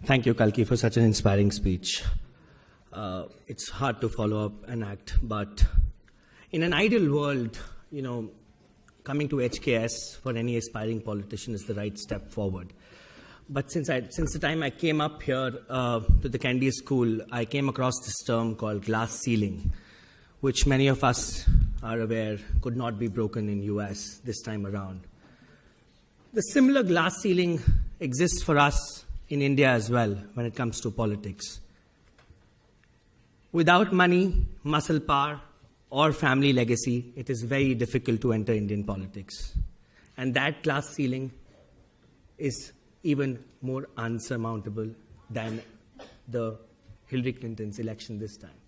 Thank you, Kalki, for such an inspiring speech. It's hard to follow up an act, but in an ideal world, coming to HKS for any aspiring politician is the right step forward. But since the time I came up here to the Kennedy School, I came across this term called glass ceiling, which many of us are aware could not be broken in US this time around. The similar glass ceiling exists for us in India as well when it comes to politics. Without money, muscle power, or family legacy, it is very difficult to enter Indian politics. And that glass ceiling is even more unsurmountable than the Hillary Clinton's election this time.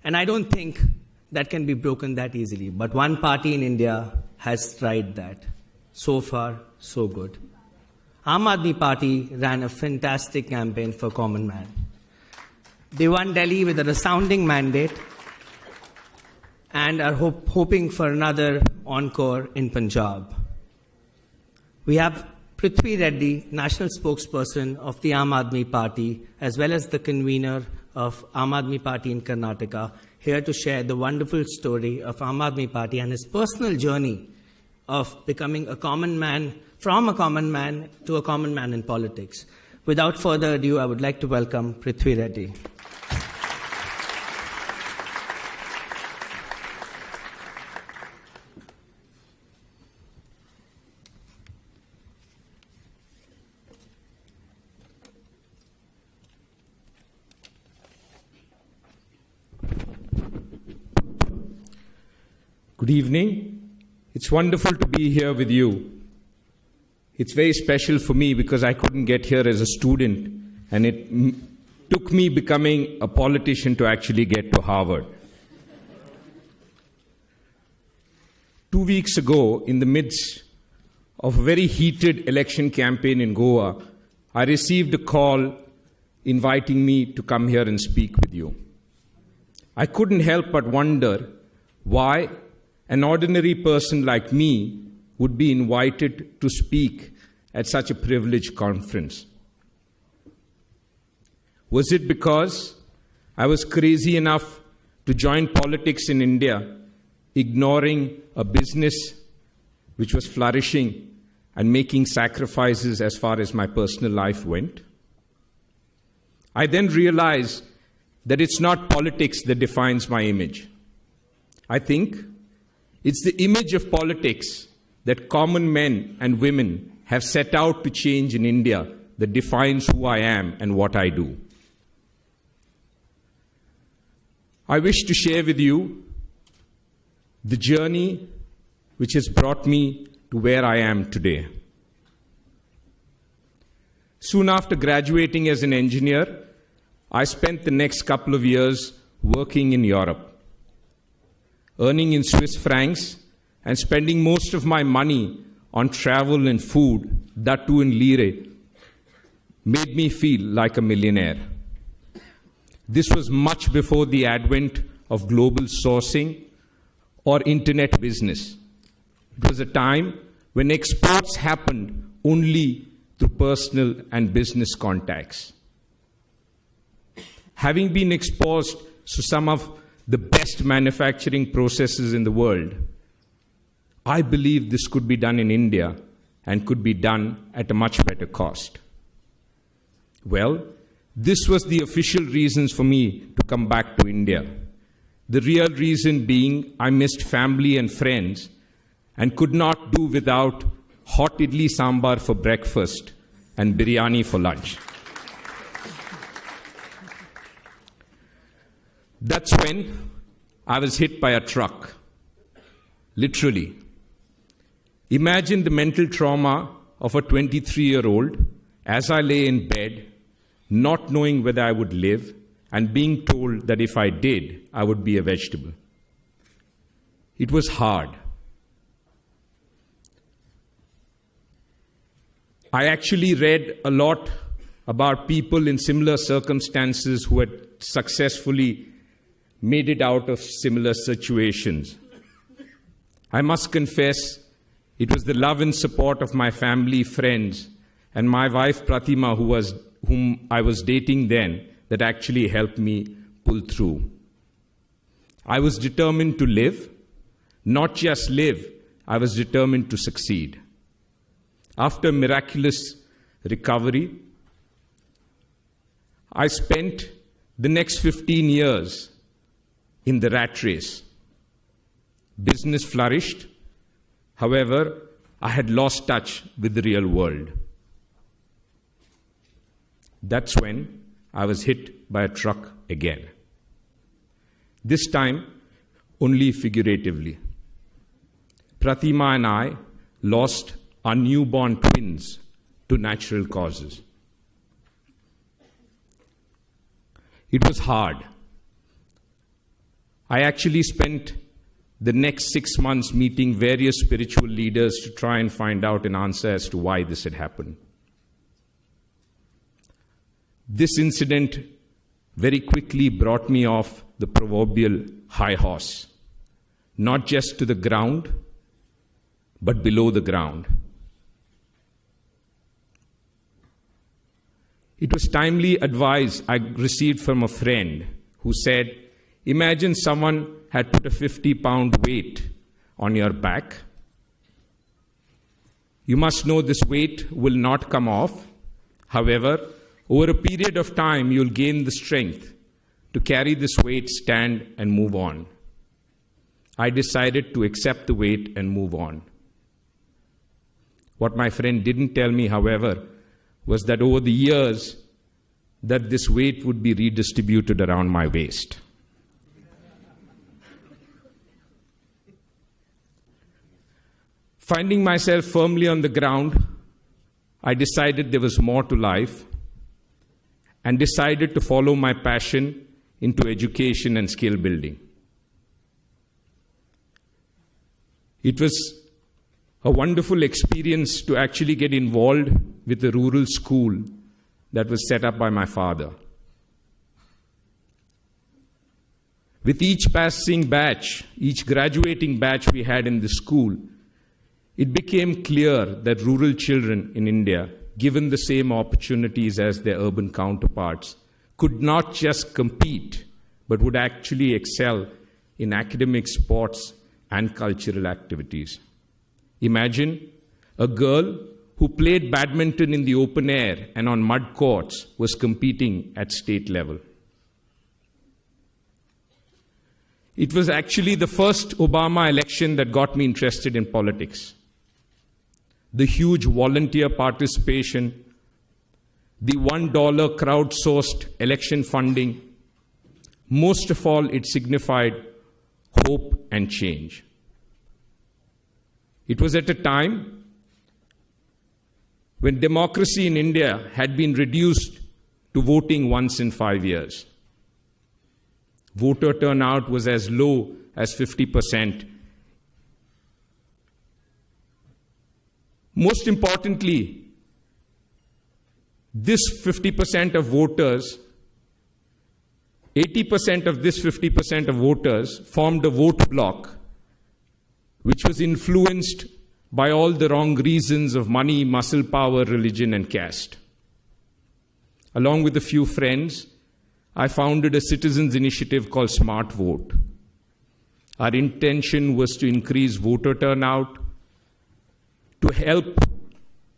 And I don't think that can be broken that easily. But one party in India has tried that. So far, so good. Aam Aadmi Party ran a fantastic campaign for common man. They won Delhi with a resounding mandate and are hoping for another encore in Punjab. We have Prithvi Reddy, national spokesperson of the Aam Aadmi Party, as well as the convener of Aam Aadmi Party in Karnataka, here to share the wonderful story of Aam Aadmi Party and his personal journey of becoming a common man, from a common man to a common man in politics. Without further ado, I would like to welcome Prithvi Reddy. Good evening. It's wonderful to be here with you. It's very special for me because I couldn't get here as a student, and it took me becoming a politician to actually get to Harvard. 2 weeks ago, in the midst of a very heated election campaign in Goa, I received a call inviting me to come here and speak with you. I couldn't help but wonder why an ordinary person like me would be invited to speak at such a privileged conference. Was it because I was crazy enough to join politics in India, ignoring a business which was flourishing and making sacrifices as far as my personal life went? I then realized that it's not politics that defines my image. I think it's the image of politics that common men and women have set out to change in India that defines who I am and what I do. I wish to share with you the journey which has brought me to where I am today. Soon after graduating as an engineer, I spent the next couple of years working in Europe, earning in Swiss francs and spending most of my money on travel and food, that too in lire, made me feel like a millionaire. This was much before the advent of global sourcing or internet business. It was a time when exports happened only through personal and business contacts. Having been exposed to some of the best manufacturing processes in the world, I believe this could be done in India and could be done at a much better cost. Well, this was the official reasons for me to come back to India. The real reason being I missed family and friends and could not do without hot idli sambar for breakfast and biryani for lunch. That's when I was hit by a truck, literally. Imagine the mental trauma of a 23-year-old as I lay in bed, not knowing whether I would live and being told that if I did, I would be a vegetable. It was hard. I actually read a lot about people in similar circumstances who had successfully made it out of similar situations. I must confess, it was the love and support of my family, friends, and my wife Pratima who whom I was dating then that actually helped me pull through. I was determined to live, not just live, I was determined to succeed. After miraculous recovery, I spent the next 15 years in the rat race. Business flourished. However, I had lost touch with the real world. That's when I was hit by a truck again. This time, only figuratively. Pratima and I lost our newborn twins to natural causes. It was hard. I actually spent the next 6 months meeting various spiritual leaders to try and find out an answer as to why this had happened. This incident very quickly brought me off the proverbial high horse, not just to the ground, but below the ground. It was timely advice I received from a friend who said, imagine someone had put a 50-pound weight on your back. You must know this weight will not come off. However, over a period of time, you'll gain the strength to carry this weight, stand, and move on. I decided to accept the weight and move on. What my friend didn't tell me, however, was that over the years, that this weight would be redistributed around my waist. Finding myself firmly on the ground, I decided there was more to life and decided to follow my passion into education and skill building. It was a wonderful experience to actually get involved with a rural school that was set up by my father. With each passing batch, each graduating batch we had in the school, it became clear that rural children in India, given the same opportunities as their urban counterparts, could not just compete, but would actually excel in academic, sports, and cultural activities. Imagine a girl who played badminton in the open air and on mud courts was competing at state level. It was actually the first Obama election that got me interested in politics. The huge volunteer participation, the $1 crowdsourced election funding, most of all, it signified hope and change. It was at a time when democracy in India had been reduced to voting once in 5 years. Voter turnout was as low as 50%. Most importantly, this 50% of voters, 80% of this 50% of voters formed a vote bloc, which was influenced by all the wrong reasons of money, muscle power, religion, and caste. Along with a few friends, I founded a citizens' initiative called Smart Vote. Our intention was to increase voter turnout, to help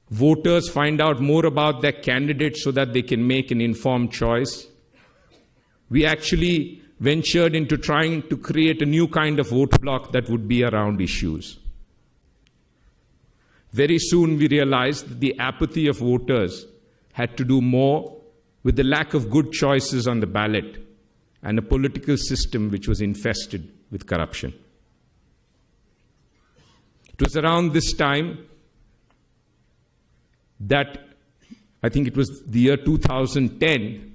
voters find out more about their candidates so that they can make an informed choice. We actually ventured into trying to create a new kind of vote bloc that would be around issues. Very soon we realized that the apathy of voters had to do more with the lack of good choices on the ballot and a political system which was infested with corruption. It was around this time that, I think it was the year 2010,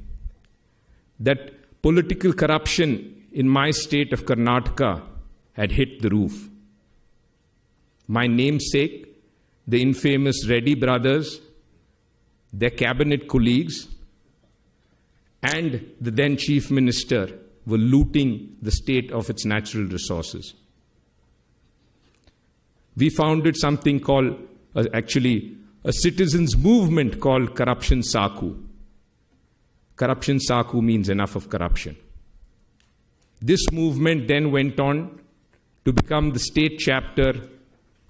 that political corruption in my state of Karnataka had hit the roof. My namesake, the infamous Reddy brothers, their cabinet colleagues, and the then chief minister were looting the state of its natural resources. We founded something called, a citizens' movement called Corruption Saku. Corruption Saku means enough of corruption. This movement then went on to become the state chapter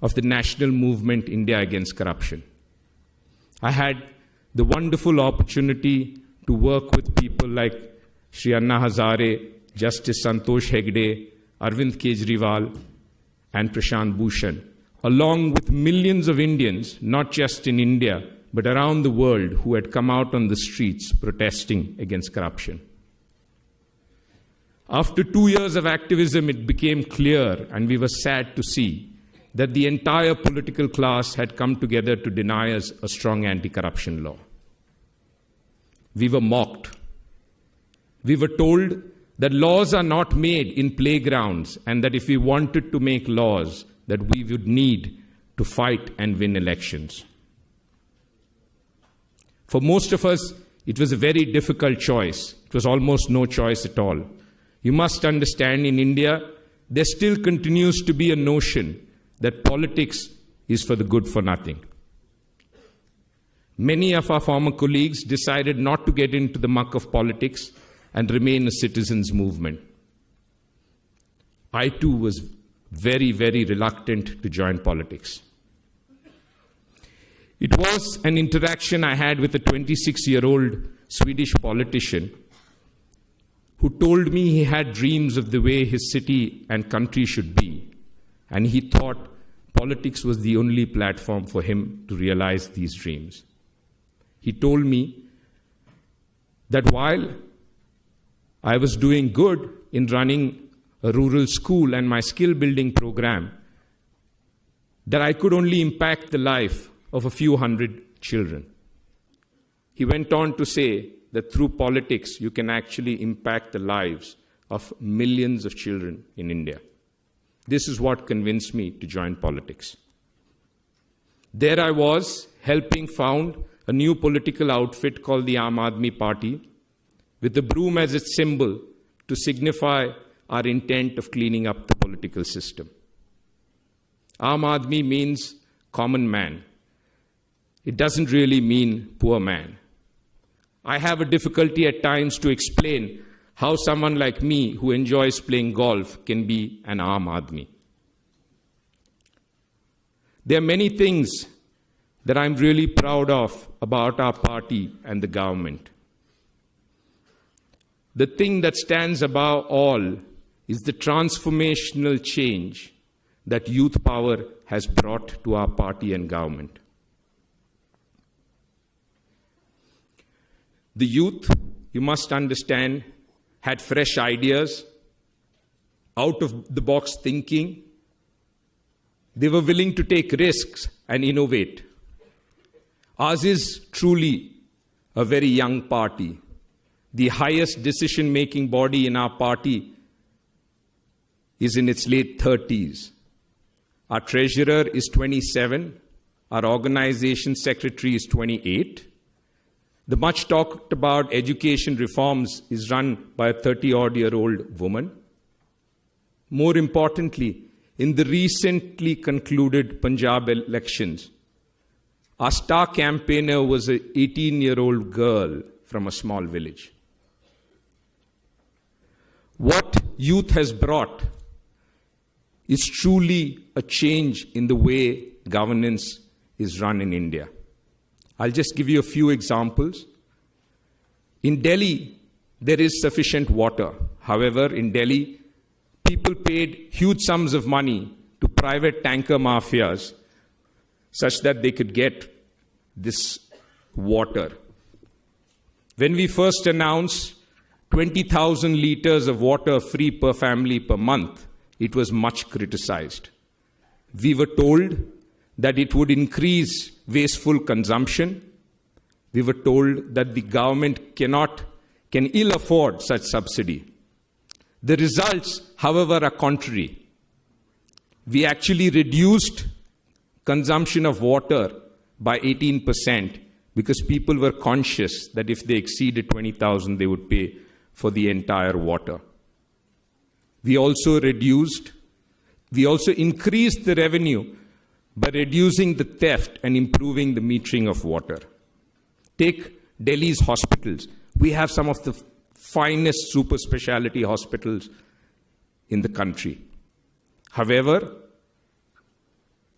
of the national movement India Against Corruption. I had the wonderful opportunity to work with people like Shri Anna Hazare, Justice Santosh Hegde, Arvind Kejriwal, and Prashant Bhushan, along with millions of Indians, not just in India, but around the world, who had come out on the streets protesting against corruption. After 2 years of activism, it became clear, and we were sad to see, that the entire political class had come together to deny us a strong anti-corruption law. We were mocked. We were told that laws are not made in playgrounds, and that if we wanted to make laws, that we would need to fight and win elections. For most of us, it was a very difficult choice. It was almost no choice at all. You must understand, in India, there still continues to be a notion that politics is for the good for nothing. Many of our former colleagues decided not to get into the muck of politics and remain a citizens' movement. I too was very, very reluctant to join politics. It was an interaction I had with a 26-year-old Swedish politician who told me he had dreams of the way his city and country should be, and he thought politics was the only platform for him to realize these dreams. He told me that while I was doing good in running a rural school and my skill building program, that I could only impact the life of a few hundred children. He went on to say that through politics, you can actually impact the lives of millions of children in India. This is what convinced me to join politics. There I was, helping found a new political outfit called the Aam Aadmi Party, with the broom as its symbol to signify our intent of cleaning up the political system. Aam Aadmi means common man. It doesn't really mean poor man. I have a difficulty at times to explain how someone like me who enjoys playing golf can be an Aam Aadmi. There are many things that I'm really proud of about our party and the government. The thing that stands above all is the transformational change that youth power has brought to our party and government. The youth, you must understand, had fresh ideas, out-of-the-box thinking. They were willing to take risks and innovate. Ours is truly a very young party. The highest decision-making body in our party is in its late 30s. Our treasurer is 27. Our organization secretary is 28. The much talked about education reforms is run by a 30-odd-year-old woman. More importantly, in the recently concluded Punjab elections, our star campaigner was an 18-year-old girl from a small village. What youth has brought is truly a change in the way governance is run in India. I'll just give you a few examples. In Delhi, there is sufficient water. However, in Delhi, people paid huge sums of money to private tanker mafias such that they could get this water. When we first announced 20,000 liters of water free per family per month, it was much criticized. We were told that it would increase wasteful consumption. We were told that the government can ill afford such subsidy. The results, however, are contrary. We actually reduced consumption of water by 18% because people were conscious that if they exceeded 20,000, they would pay for the entire water. We also increased the revenue by reducing the theft and improving the metering of water. Take Delhi's hospitals. We have some of the finest super specialty hospitals in the country. However,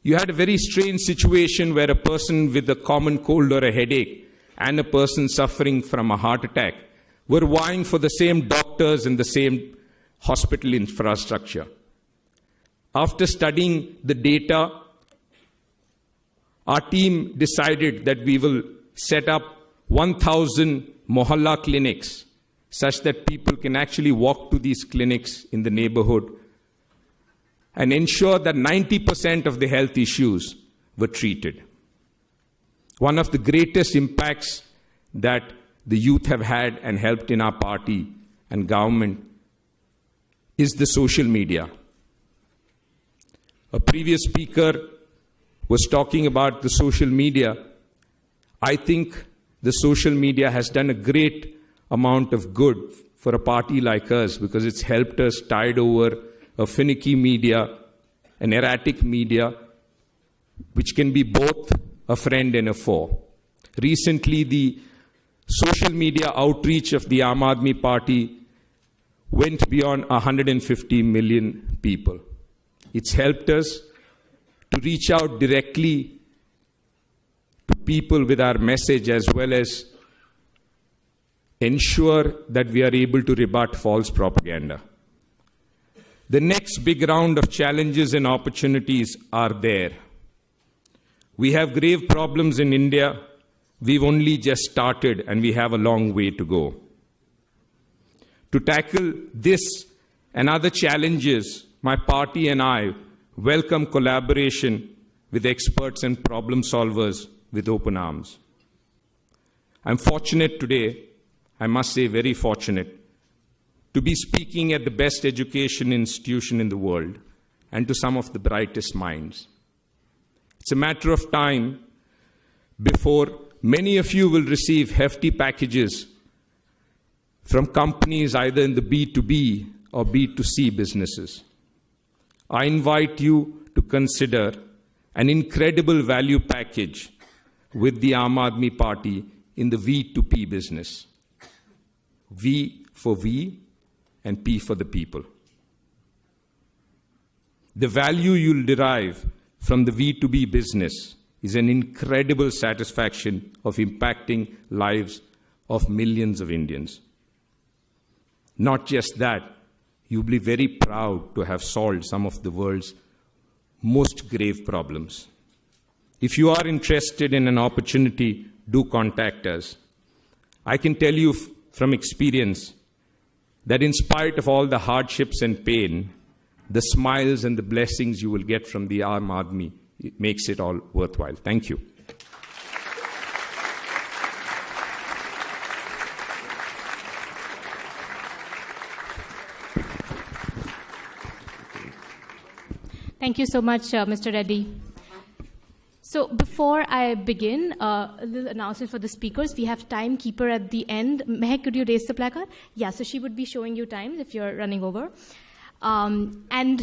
you had a very strange situation where a person with a common cold or a headache and a person suffering from a heart attack were vying for the same doctors and the same hospital infrastructure. After studying the data, our team decided that we will set up 1,000 mohalla clinics such that people can actually walk to these clinics in the neighborhood and ensure that 90% of the health issues were treated. One of the greatest impacts that the youth have had and helped in our party and government is the social media. A previous speaker was talking about the social media. I think the social media has done a great amount of good for a party like us because it's helped us tide over a finicky media, an erratic media, which can be both a friend and a foe. Recently, the social media outreach of the Aam Aadmi Party went beyond 150 million people. It's helped us to reach out directly to people with our message as well as ensure that we are able to rebut false propaganda. The next big round of challenges and opportunities are there. We have grave problems in India. We've only just started and we have a long way to go. To tackle this and other challenges, my party and I welcome collaboration with experts and problem solvers with open arms. I'm fortunate today, I must say very fortunate, to be speaking at the best education institution in the world and to some of the brightest minds. It's a matter of time before many of you will receive hefty packages from companies either in the B2B or B2C businesses. I invite you to consider an incredible value package with the Aam Aadmi Party in the V2P business. V for we and P for the people. The value you'll derive from the V2B business is an incredible satisfaction of impacting lives of millions of Indians. Not just that, you'll be very proud to have solved some of the world's most grave problems. If you are interested in an opportunity, do contact us. I can tell you from experience that in spite of all the hardships and pain, the smiles and the blessings you will get from the Aam Aadmi, it makes it all worthwhile. Thank you. Thank you so much, Mr. Reddy. So before I begin, a little announcement for the speakers. We have timekeeper at the end. Mehak, could you raise the placard? Yeah, so she would be showing you times if you're running over. And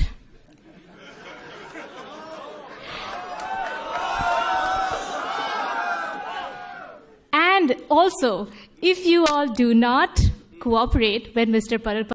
also, if you all do not cooperate when Mr. Paral